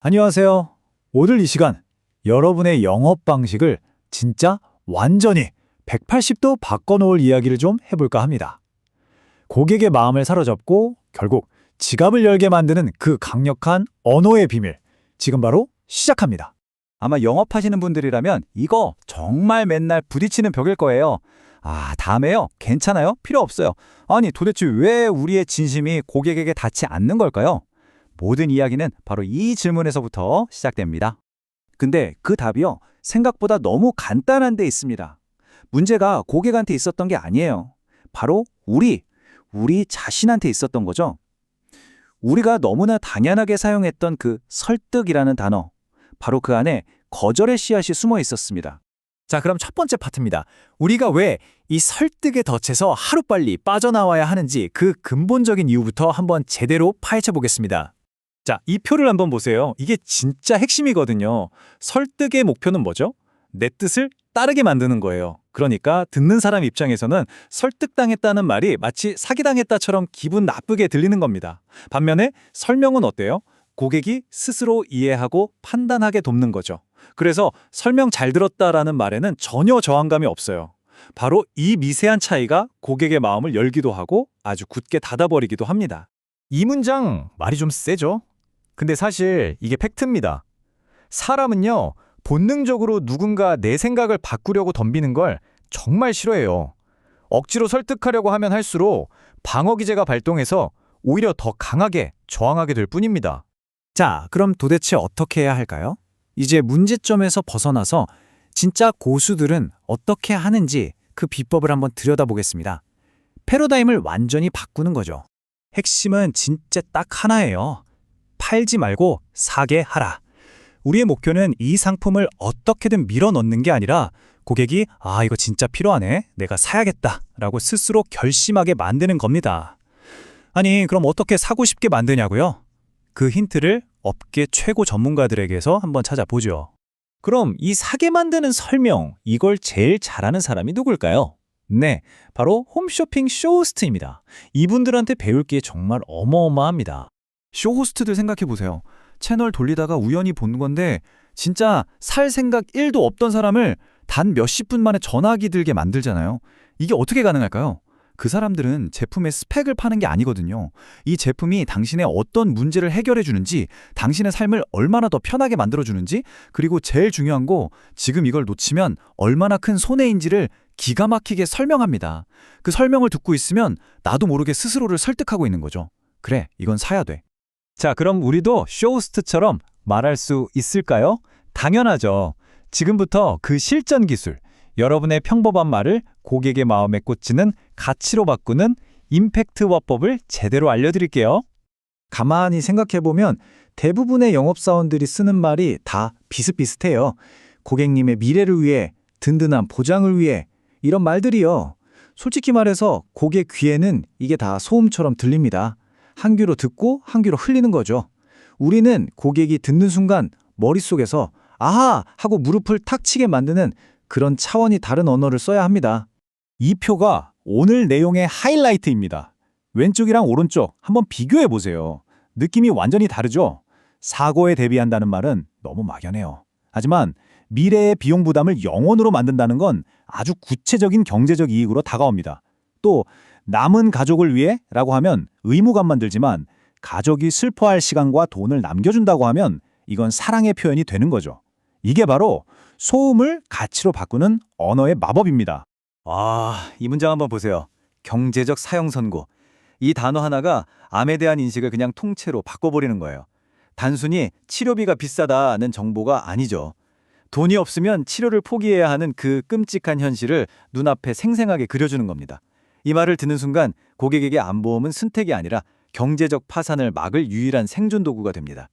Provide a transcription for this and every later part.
안녕하세요. 오늘 이 시간 여러분의 영업 방식을 진짜 완전히 180도 바꿔놓을 이야기를 좀 해볼까 합니다. 고객의 마음을 사로잡고 결국 지갑을 열게 만드는 그 강력한 언어의 비밀, 지금 바로 시작합니다. 아마 영업하시는 분들이라면 이거 정말 맨날 부딪히는 벽일 거예요. 다음에요. 괜찮아요? 필요 없어요. 아니, 도대체 왜 우리의 진심이 고객에게 닿지 않는 걸까요? 모든 이야기는 바로 이 질문에서부터 시작됩니다. 근데 그 답이요. 생각보다 너무 간단한 데 있습니다. 문제가 고객한테 있었던 게 아니에요. 바로 우리 자신한테 있었던 거죠. 우리가 너무나 당연하게 사용했던 그 설득이라는 단어. 바로 그 안에 거절의 씨앗이 숨어 있었습니다. 자, 그럼 첫 번째 파트입니다. 우리가 왜 이 설득의 덫에서 하루빨리 빠져나와야 하는지 그 근본적인 이유부터 한번 제대로 파헤쳐 보겠습니다. 자, 이 표를 한번 보세요. 이게 진짜 핵심이거든요. 설득의 목표는 뭐죠? 내 뜻을 따르게 만드는 거예요. 그러니까 듣는 사람 입장에서는 설득당했다는 말이 마치 사기당했다처럼 기분 나쁘게 들리는 겁니다. 반면에 설명은 어때요? 고객이 스스로 이해하고 판단하게 돕는 거죠. 그래서 설명 잘 들었다라는 말에는 전혀 저항감이 없어요. 바로 이 미세한 차이가 고객의 마음을 열기도 하고 아주 굳게 닫아버리기도 합니다. 이 문장 말이 좀 세죠? 근데 사실 이게 팩트입니다. 사람은요, 본능적으로 누군가 내 생각을 바꾸려고 덤비는 걸 정말 싫어해요. 억지로 설득하려고 하면 할수록 방어 기제가 발동해서 오히려 더 강하게 저항하게 될 뿐입니다. 자, 그럼 도대체 어떻게 해야 할까요? 이제 문제점에서 벗어나서 진짜 고수들은 어떻게 하는지 그 비법을 한번 들여다보겠습니다. 패러다임을 완전히 바꾸는 거죠. 핵심은 진짜 딱 하나예요. 팔지 말고 사게 하라. 우리의 목표는 이 상품을 어떻게든 밀어넣는 게 아니라 고객이 이거 진짜 필요하네. 내가 사야겠다. 라고 스스로 결심하게 만드는 겁니다. 아니, 그럼 어떻게 사고 싶게 만드냐고요? 그 힌트를 업계 최고 전문가들에게서 한번 찾아보죠. 그럼 이 사게 만드는 설명, 이걸 제일 잘하는 사람이 누굴까요? 네, 바로 홈쇼핑 쇼호스트입니다. 이분들한테 배울 게 정말 어마어마합니다. 쇼호스트들 생각해보세요. 채널 돌리다가 우연히 본 건데 진짜 살 생각 1도 없던 사람을 단 몇십 분 만에 전화기 들게 만들잖아요. 이게 어떻게 가능할까요? 그 사람들은 제품의 스펙을 파는 게 아니거든요. 이 제품이 당신의 어떤 문제를 해결해 주는지, 당신의 삶을 얼마나 더 편하게 만들어 주는지, 그리고 제일 중요한 거, 지금 이걸 놓치면 얼마나 큰 손해인지를 기가 막히게 설명합니다. 그 설명을 듣고 있으면 나도 모르게 스스로를 설득하고 있는 거죠. 그래, 이건 사야 돼. 자, 그럼 우리도 쇼호스트처럼 말할 수 있을까요? 당연하죠. 지금부터 그 실전 기술, 여러분의 평범한 말을 고객의 마음에 꽂히는 가치로 바꾸는 임팩트 화법을 제대로 알려드릴게요. 가만히 생각해보면 대부분의 영업사원들이 쓰는 말이 다 비슷비슷해요. 고객님의 미래를 위해, 든든한 보장을 위해, 이런 말들이요. 솔직히 말해서 고객 귀에는 이게 다 소음처럼 들립니다. 한 귀로 듣고 한 귀로 흘리는 거죠. 우리는 고객이 듣는 순간 머릿속에서 아하! 하고 무릎을 탁 치게 만드는 그런 차원이 다른 언어를 써야 합니다. 이 표가 오늘 내용의 하이라이트입니다. 왼쪽이랑 오른쪽 한번 비교해 보세요. 느낌이 완전히 다르죠? 사고에 대비한다는 말은 너무 막연해요. 하지만 미래의 비용 부담을 영원으로 만든다는 건 아주 구체적인 경제적 이익으로 다가옵니다. 또 남은 가족을 위해 라고 하면 의무감만 들지만 가족이 슬퍼할 시간과 돈을 남겨준다고 하면 이건 사랑의 표현이 되는 거죠. 이게 바로 소음을 가치로 바꾸는 언어의 마법입니다. 이 문장 한번 보세요. 경제적 사형 선고. 이 단어 하나가 암에 대한 인식을 그냥 통째로 바꿔버리는 거예요. 단순히 치료비가 비싸다는 정보가 아니죠. 돈이 없으면 치료를 포기해야 하는 그 끔찍한 현실을 눈앞에 생생하게 그려주는 겁니다. 이 말을 듣는 순간 고객에게 암보험은 선택이 아니라 경제적 파산을 막을 유일한 생존 도구가 됩니다.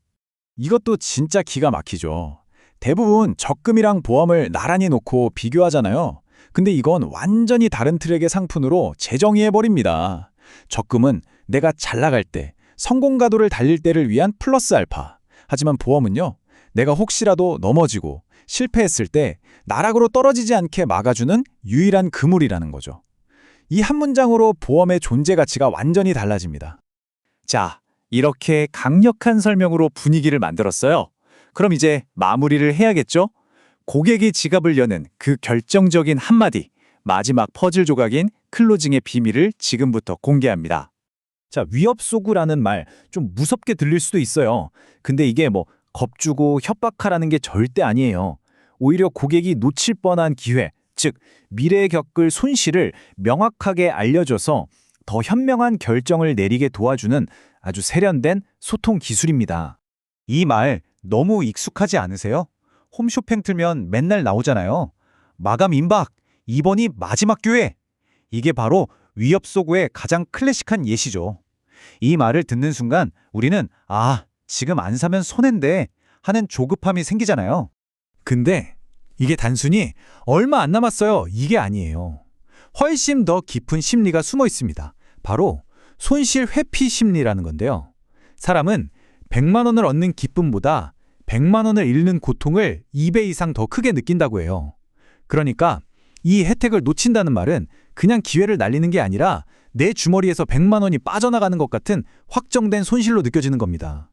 이것도 진짜 기가 막히죠. 대부분 적금이랑 보험을 나란히 놓고 비교하잖아요. 근데 이건 완전히 다른 트랙의 상품으로 재정의해버립니다. 적금은 내가 잘 나갈 때, 성공 가도를 달릴 때를 위한 플러스 알파. 하지만 보험은요, 내가 혹시라도 넘어지고 실패했을 때 나락으로 떨어지지 않게 막아주는 유일한 그물이라는 거죠. 이 한 문장으로 보험의 존재 가치가 완전히 달라집니다. 자, 이렇게 강력한 설명으로 분위기를 만들었어요. 그럼 이제 마무리를 해야겠죠? 고객이 지갑을 여는 그 결정적인 한마디, 마지막 퍼즐 조각인 클로징의 비밀을 지금부터 공개합니다. 자, 위협 소구라는 말 좀 무섭게 들릴 수도 있어요. 근데 이게 뭐 겁주고 협박하라는 게 절대 아니에요. 오히려 고객이 놓칠 뻔한 기회, 즉 미래에 겪을 손실을 명확하게 알려줘서 더 현명한 결정을 내리게 도와주는 아주 세련된 소통 기술입니다. 이 말 너무 익숙하지 않으세요? 홈쇼핑 틀면 맨날 나오잖아요. 마감 임박, 이번이 마지막 기회. 이게 바로 위협 소구의 가장 클래식한 예시죠. 이 말을 듣는 순간 우리는 지금 안 사면 손해인데 하는 조급함이 생기잖아요. 근데 이게 단순히 얼마 안 남았어요. 이게 아니에요. 훨씬 더 깊은 심리가 숨어 있습니다. 바로 손실 회피 심리라는 건데요. 사람은 100만 원을 얻는 기쁨보다 100만 원을 잃는 고통을 2배 이상 더 크게 느낀다고 해요. 그러니까 이 혜택을 놓친다는 말은 그냥 기회를 날리는 게 아니라 내 주머니에서 100만 원이 빠져나가는 것 같은 확정된 손실로 느껴지는 겁니다.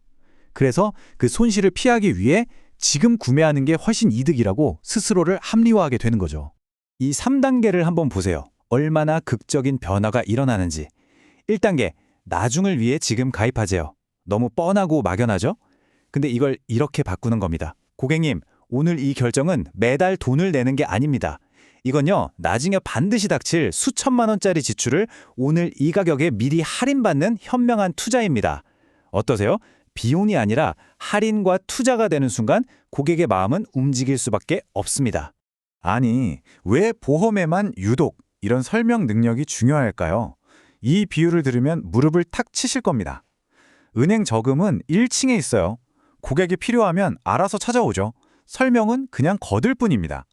그래서 그 손실을 피하기 위해 지금 구매하는 게 훨씬 이득이라고 스스로를 합리화하게 되는 거죠. 이 3단계를 한번 보세요. 얼마나 극적인 변화가 일어나는지. 1단계, 나중을 위해 지금 가입하세요. 너무 뻔하고 막연하죠? 근데 이걸 이렇게 바꾸는 겁니다. 고객님, 오늘 이 결정은 매달 돈을 내는 게 아닙니다. 이건요, 나중에 반드시 닥칠 수천만 원짜리 지출을 오늘 이 가격에 미리 할인받는 현명한 투자입니다. 어떠세요? 비용이 아니라 할인과 투자가 되는 순간 고객의 마음은 움직일 수밖에 없습니다. 아니, 왜 보험에만 유독 이런 설명 능력이 중요할까요? 이 비유를 들으면 무릎을 탁 치실 겁니다. 은행 저금은 1층에 있어요. 고객이 필요하면 알아서 찾아오죠. 설명은 그냥 거들 뿐입니다.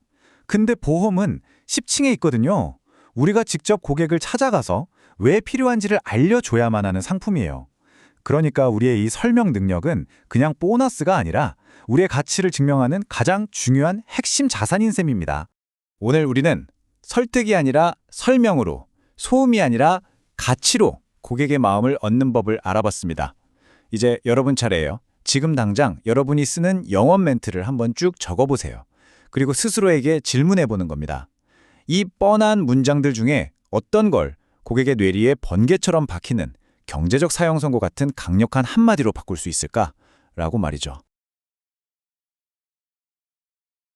근데 보험은 10층에 있거든요. 우리가 직접 고객을 찾아가서 왜 필요한지를 알려줘야만 하는 상품이에요. 그러니까 우리의 이 설명 능력은 그냥 보너스가 아니라 우리의 가치를 증명하는 가장 중요한 핵심 자산인 셈입니다. 오늘 우리는 설득이 아니라 설명으로, 소음이 아니라 가치로 고객의 마음을 얻는 법을 알아봤습니다. 이제 여러분 차례예요. 지금 당장 여러분이 쓰는 영업 멘트를 한번 쭉 적어보세요. 그리고 스스로에게 질문해보는 겁니다. 이 뻔한 문장들 중에 어떤 걸 고객의 뇌리에 번개처럼 박히는 경제적 사형 선고 같은 강력한 한마디로 바꿀 수 있을까? 라고 말이죠.